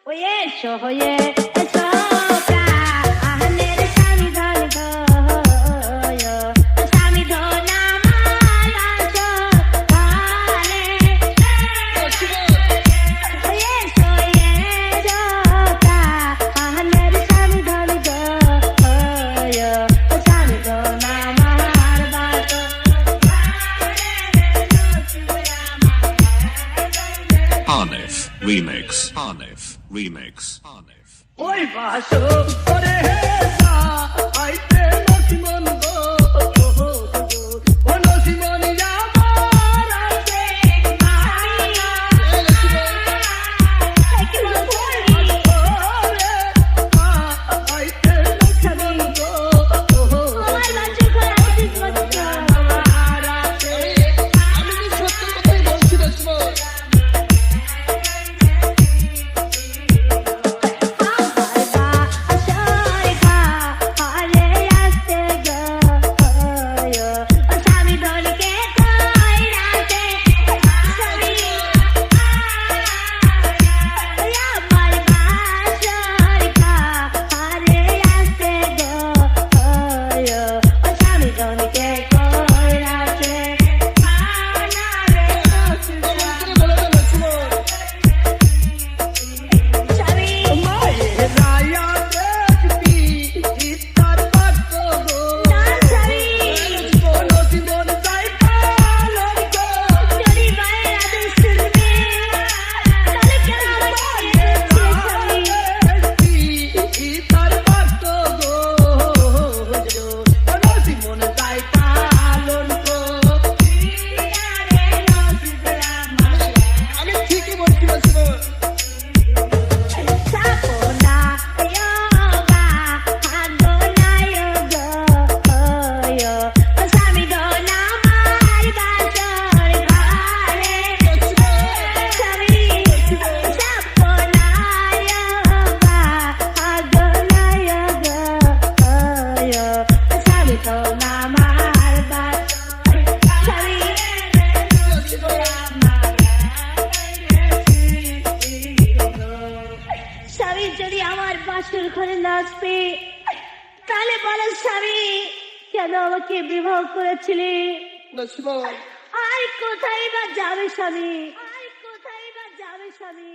Oye, oye, eso ka ahner sami dhon go yo sami dhon amar jo kale oye jo ka ahner sami dhon go yo sami dhon amar bato Hanif Remix. Hanif Remix. Hanif. ওই বাসো করে হেসা আইতে নসিমন গো ও নসিমন আমার আছে আইতে নসিমন গো আমার আছে আমি সত্য কথাই বলছি নসিমন স্বামী যদি আমার বাসর ঘরে নাচবে তাহলে বলো স্বামী কেন আমাকে বিবাহ করেছিলি নসিমন আর কোথায় বা যাবে স্বামী আর কোথায় বা যাবে স্বামী